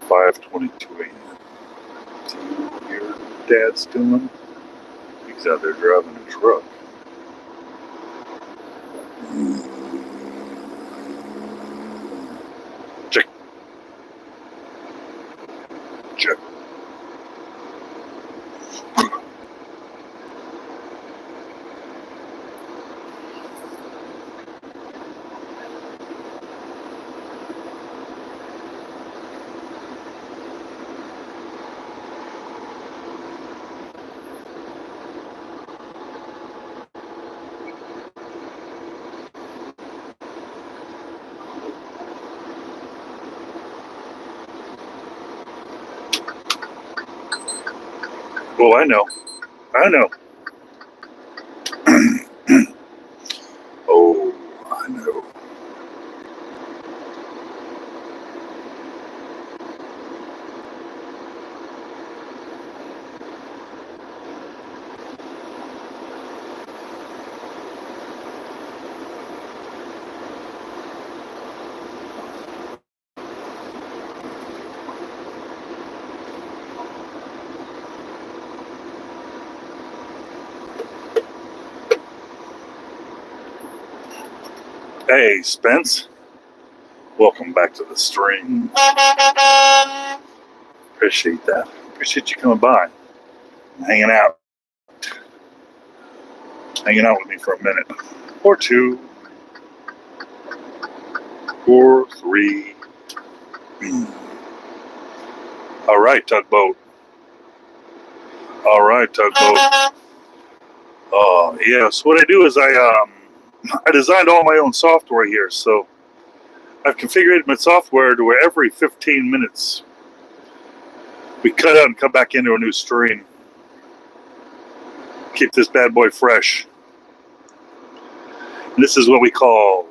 5:22 a.m. See what your dad's doing? He's out there driving a truck. Check. Check. Oh, I know. Oh, I know. Hey, Spence. Welcome back to the stream. Appreciate that. Appreciate you coming by. Hanging out with me for a minute. Or two. Or three. All right, tugboat. Yes. What I do is I designed all my own software here, so I've configured my software to where every 15 minutes we cut out and come back into a new stream. Keep this bad boy fresh. And this is what we call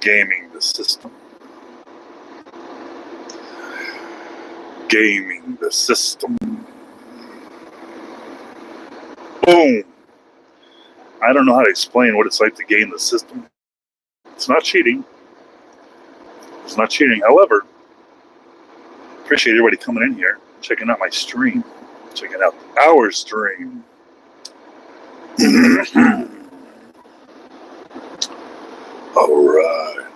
gaming the system. Gaming the system. Boom. I don't know how to explain what it's like to game the system. It's not cheating. However, appreciate everybody coming in here, checking out my stream, checking out our stream. All right.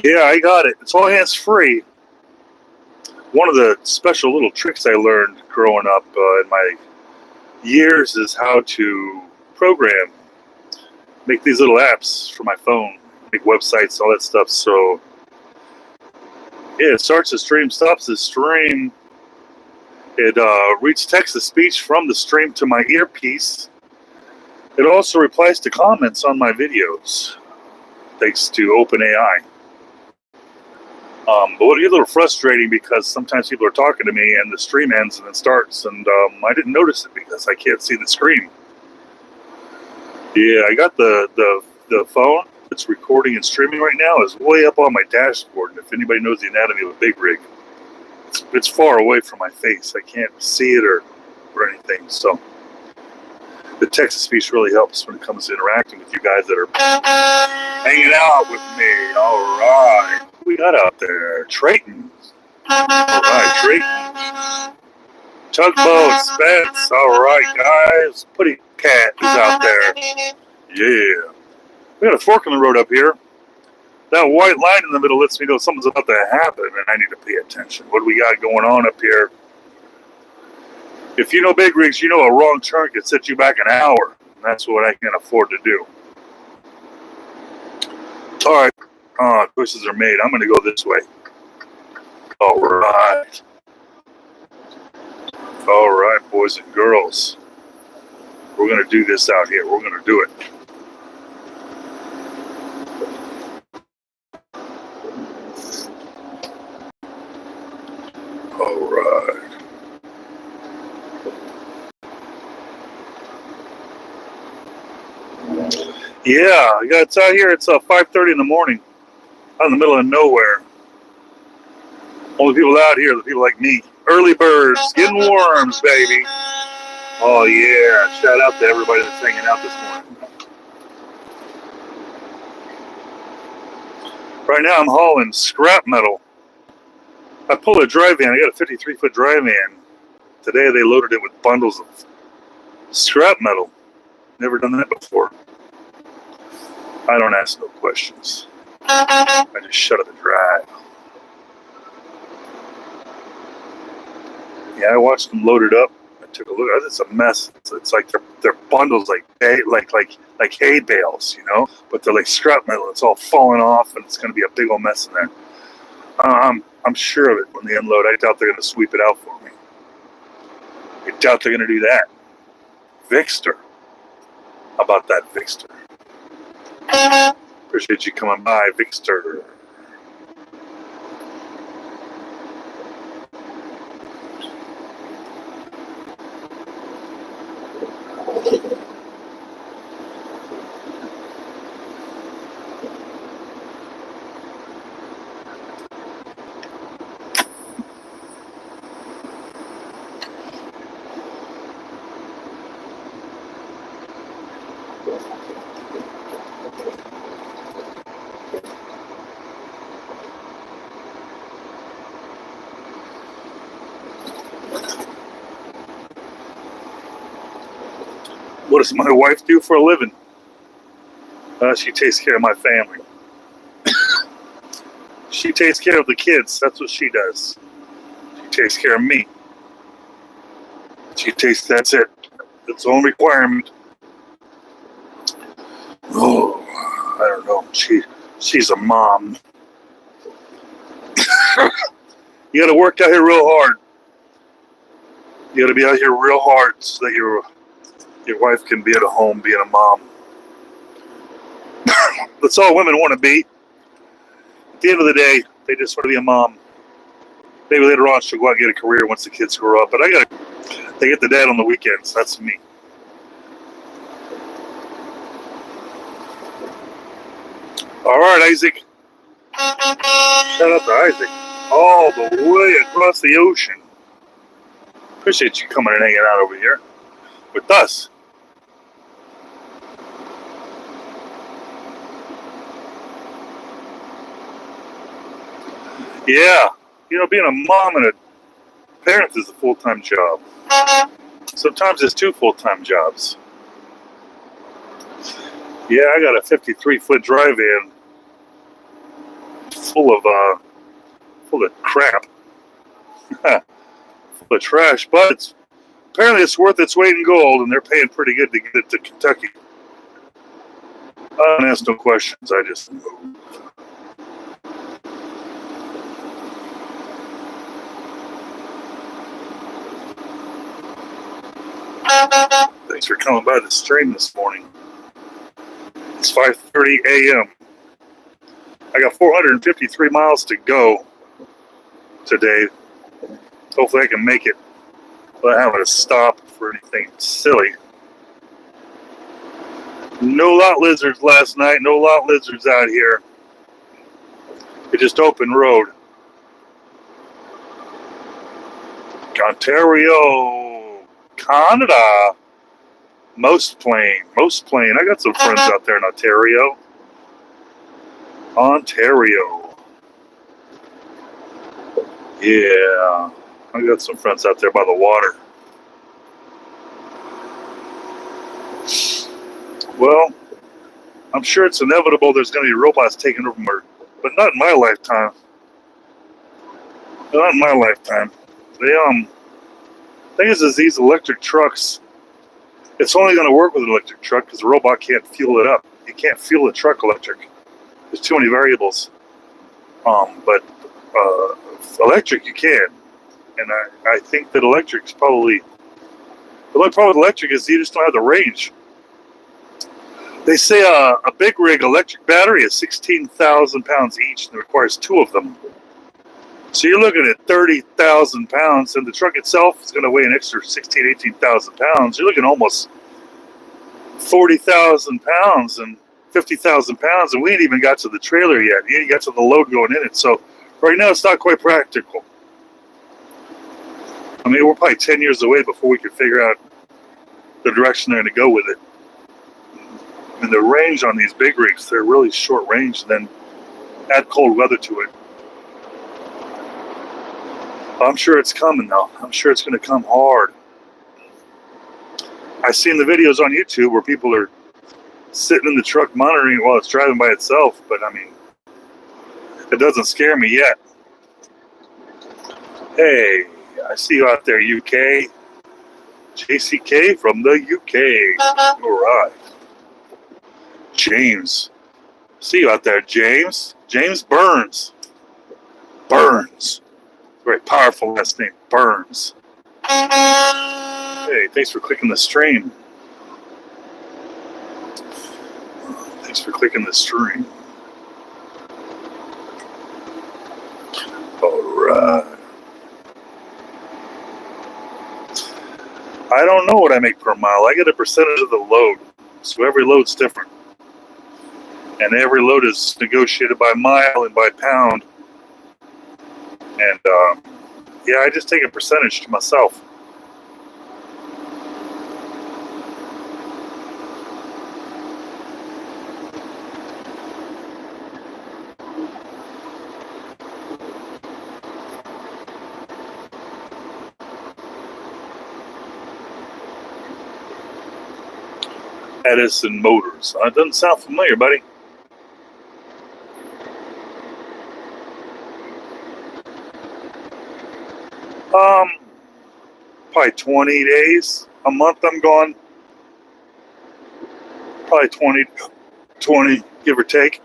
Yeah, I got it. It's all hands free. One of the special little tricks I learned growing up in my years is how to program, make these little apps for my phone, make websites, all that stuff. So yeah, it starts the stream, stops the stream. It reads text to speech from the stream to my earpiece. It also replies to comments on my videos, thanks to OpenAI. But it gets a little frustrating because sometimes people are talking to me and the stream ends and it starts, and I didn't notice it because I can't see the screen. Yeah, I got the phone that's recording and streaming right now is way up on my dashboard. And if anybody knows the anatomy of a big rig, it's far away from my face. I can't see it or anything. So the text to speech really helps when it comes to interacting with you guys that are hanging out with me. All right. Who we got out there? Trayton. All right, Trayton. Tugboat, Spence. All right, guys. Putty Cat is out there. Yeah. We got a fork in the road up here. That white line in the middle lets me know something's about to happen, and I need to pay attention. What do we got going on up here? If you know big rigs, you know a wrong turn can set you back an hour. And that's what I can afford to do. All right. Choices are made. I'm going to go this way. All right. All right, boys and girls. We're going to do this out here. We're going to do it. All right. Yeah, it's out here. It's 5:30 in the morning, out in the middle of nowhere. Only people out here, the people like me, early birds, getting worms, baby. Oh yeah! Shout out to everybody that's hanging out this morning. Right now I'm hauling scrap metal. I pulled a dry van. I got a 53-foot dry van. Today they loaded it with bundles of scrap metal. Never done that before. I don't ask no questions. I just shut up and drive. Yeah, I watched them load it up. I took a look. It's a mess. It's like they're bundles like hay bales, you know. But they're like scrap metal. It's all falling off, and it's going to be a big old mess in there. I'm sure of it when they unload. I doubt they're going to sweep it out for me. I doubt they're going to do that. Vixter. How about that, Vixter? Appreciate you coming by, Vixter. What does my wife do for a living? She takes care of my family. She takes care of the kids. That's what she does. She takes care of me. That's it. That's the only requirement. Oh, I don't know. She's a mom. You gotta work out here real hard. You gotta be out here real hard so that your wife can be at home being a mom. That's all women want to be. At the end of the day, they just want to be a mom. Maybe later on she'll go out and get a career once the kids grow up. But they get the dad on the weekends. That's me. All right, Isaac. Shout out to Isaac. All the way across the ocean. Appreciate you coming and hanging out over here with us. Yeah, you know, being a mom and a parent is a full-time job. Sometimes it's 2 full-time jobs. Yeah, I got a 53-foot dry van full of crap, full of trash. But apparently, it's worth its weight in gold, and they're paying pretty good to get it to Kentucky. I don't ask no questions. I just move. Thanks for coming by the stream this morning. It's 5:30 a.m. I got 453 miles to go today. Hopefully I can make it without having to stop for anything silly. No lot lizards last night. No lot lizards out here. It's just open road. Ontario, Canada. Most plain. I got some friends out there in Ontario. Yeah, I got some friends out there by the water. Well, I'm sure it's inevitable there's going to be robots taking over, but not in my lifetime. Not in my lifetime. Thing is these electric trucks, it's only going to work with an electric truck because the robot can't fuel it up. You can't fuel a truck electric. There's too many variables. But electric you can. And I think that electric's probably, the only problem with electric is you just don't have the range. They say a big rig electric battery is 16,000 pounds each and it requires 2 of them. So you're looking at 30,000 pounds, and the truck itself is going to weigh an extra 16,000, 18,000 pounds. You're looking almost 40,000 pounds and 50,000 pounds, and we ain't even got to the trailer yet. You ain't got to the load going in it. So right now it's not quite practical. I mean, we're probably 10 years away before we can figure out the direction they're going to go with it. And the range on these big rigs, they're really short range. And then add cold weather to it. I'm sure it's coming though. I'm sure it's going to come hard. I've seen the videos on YouTube where people are sitting in the truck monitoring it while it's driving by itself, but I mean, it doesn't scare me yet. Hey, I see you out there, UK. JCK from the UK. All right. James. See you out there, James. James Burns. Burns. Very powerful last name, Burns. Hey, thanks for clicking the stream. Thanks for clicking the stream. All right. I don't know what I make per mile. I get a percentage of the load. So every load's different. And every load is negotiated by mile and by pound. And yeah, I just take a percentage to myself. Edison Motors. It doesn't sound familiar, buddy. Probably 20 days, a month I'm gone. Probably 20, give or take.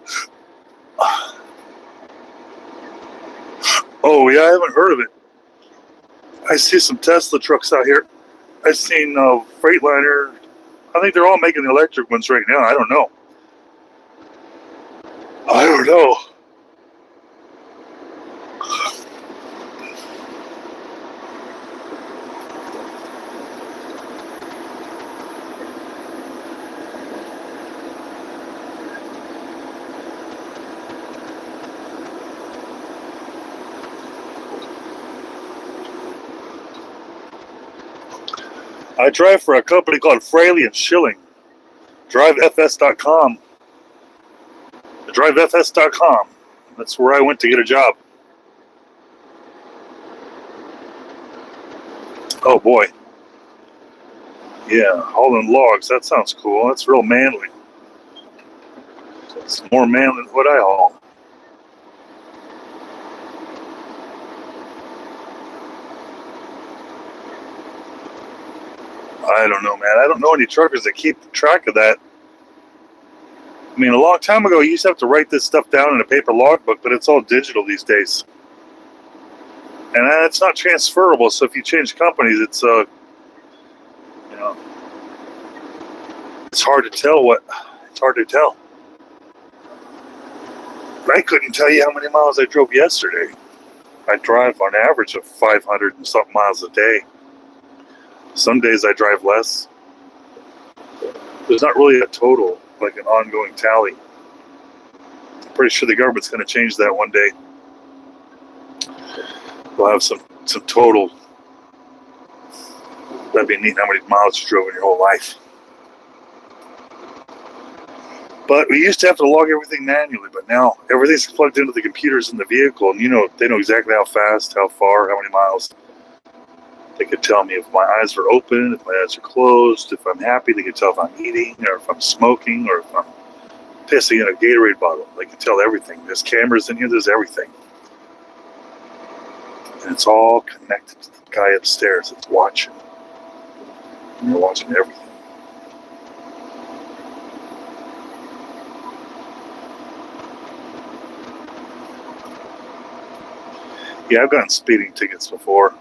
Oh, yeah, I haven't heard of it. I see some Tesla trucks out here. I've seen Freightliner. I think they're all making the electric ones right now. I don't know. I drive for a company called Fraley and Schilling. DriveFS.com. DriveFS.com. That's where I went to get a job. Oh boy. Yeah, hauling logs. That sounds cool. That's real manly. It's more manly than what I haul. I don't know, man. I don't know any truckers that keep track of that. I mean, a long time ago, you used to have to write this stuff down in a paper logbook, but it's all digital these days. And it's not transferable, so if you change companies, it's, you know, it's hard to tell it's hard to tell. But I couldn't tell you how many miles I drove yesterday. I drive on average of 500 and something miles a day. Some days I drive less. There's not really a total, like an ongoing tally. I'm pretty sure the government's going to change that one day. We'll have some total. That'd be neat how many miles you drove in your whole life. But we used to have to log everything manually, but now everything's plugged into the computers in the vehicle, and they know exactly how fast, how far, how many miles. They could tell me if my eyes are open, if my eyes are closed, if I'm happy. They could tell if I'm eating, or if I'm smoking, or if I'm pissing in a Gatorade bottle. They can tell everything. There's cameras in here. There's everything. And it's all connected to the guy upstairs that's watching. And they're watching everything. Yeah, I've gotten speeding tickets before.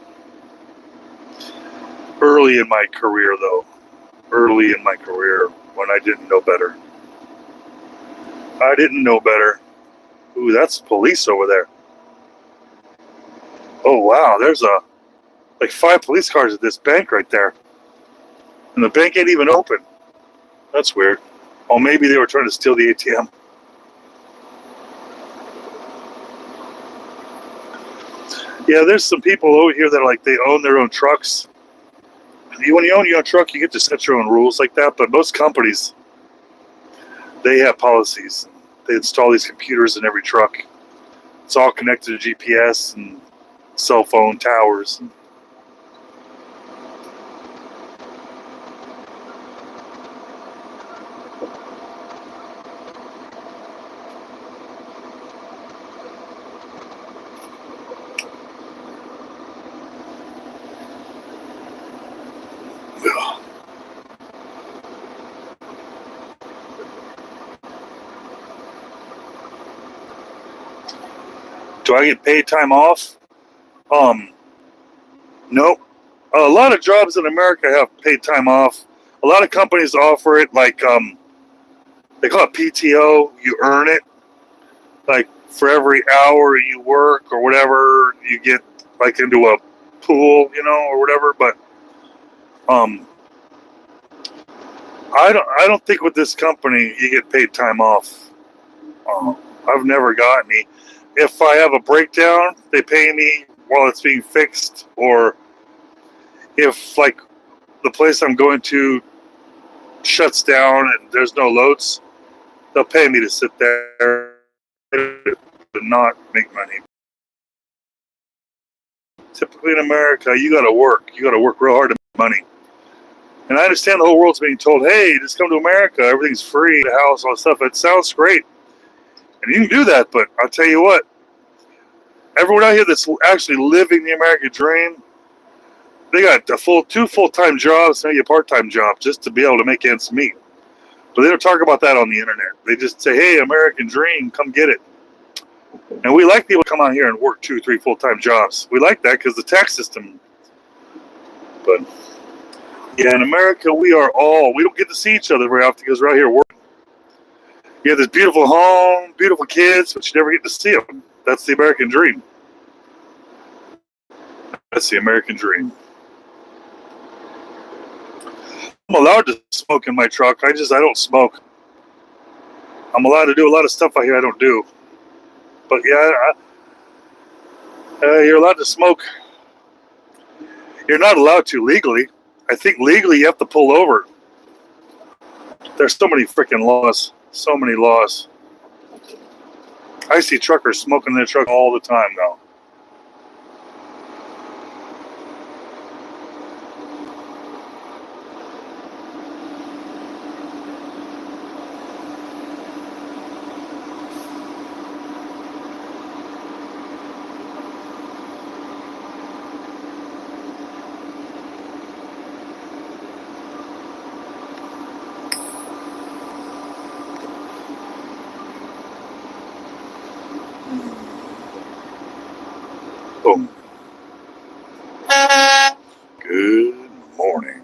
Early in my career, though. Early in my career, when I didn't know better. I didn't know better. Ooh, that's police over there. Oh, wow, there's like 5 police cars at this bank right there. And the bank ain't even open. That's weird. Oh, maybe they were trying to steal the ATM. Yeah, there's some people over here that are like, they own their own trucks. When you own your own truck, you get to set your own rules like that. But most companies, they have policies. They install these computers in every truck. It's all connected to GPS and cell phone towers. Do I get paid time off? Nope. A lot of jobs in America have paid time off. A lot of companies offer it, like they call it PTO. You earn it, like for every hour you work or whatever, you get like into a pool, or whatever. But I don't think with this company you get paid time off. I've never got any. If I have a breakdown, they pay me while it's being fixed, or if like the place I'm going to shuts down and there's no loads, they'll pay me to sit there and not make money. Typically in America, you got to work. You got to work real hard to make money. And I understand the whole world's being told, hey, just come to America. Everything's free, the house, all that stuff. It sounds great. And you can do that, but I'll tell you what, everyone out here that's actually living the American dream, they got two full-time jobs, maybe a part-time job, just to be able to make ends meet. But they don't talk about that on the internet. They just say, hey, American dream, come get it. And we like people to come out here and work 2, 3 full-time jobs. We like that because the tax system. But yeah, in America, we don't get to see each other very often because we're out here working. You have this beautiful home, beautiful kids, but you never get to see them. That's the American dream. That's the American dream. I'm allowed to smoke in my truck. I don't smoke. I'm allowed to do a lot of stuff out here I don't do. But yeah, you're allowed to smoke. You're not allowed to legally. I think legally you have to pull over. There's so many freaking laws. So many laws. I see truckers smoking in their truck all the time now. Boom. Good morning.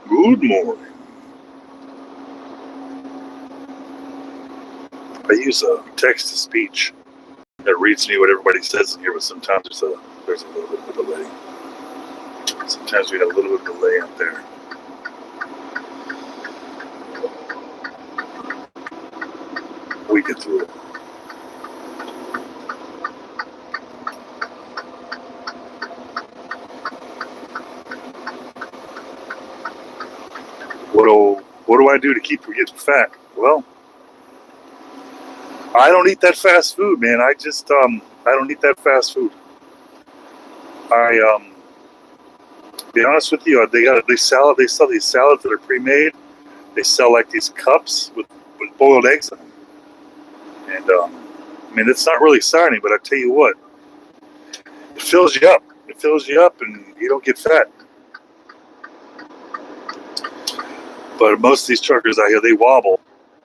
Good morning. I use a text-to-speech that reads me what everybody says in here, but sometimes there's a little bit of a delay. Sometimes we have a little bit of delay out there. We get through it. What do I do to keep from getting fat? Well, I don't eat that fast food, man. I don't eat that fast food. Be honest with you, they sell these salads that are pre-made. They sell like these cups with boiled eggs in them. And I mean, it's not really exciting, but I tell you what, it fills you up. It fills you up, and you don't get fat. But most of these truckers out here, they wobble.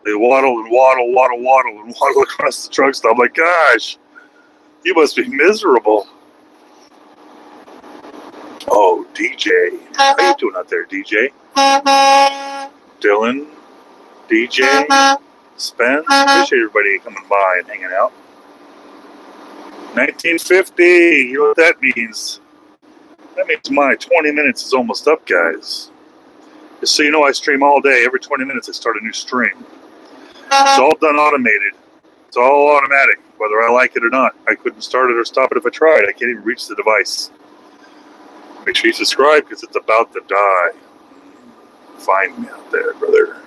They waddle and waddle across the truck stop. I'm like, gosh, you must be miserable. Oh, DJ. How you doing out there, DJ? Dylan? DJ? Spence? Appreciate everybody coming by and hanging out. 1950. You know what that means? That means my 20 minutes is almost up, guys. Just so you know, I stream all day. Every 20 minutes, I start a new stream. It's all done automated. It's all automatic, whether I like it or not. I couldn't start it or stop it if I tried. I can't even reach the device. Make sure you subscribe because it's about to die. Find me out there, brother.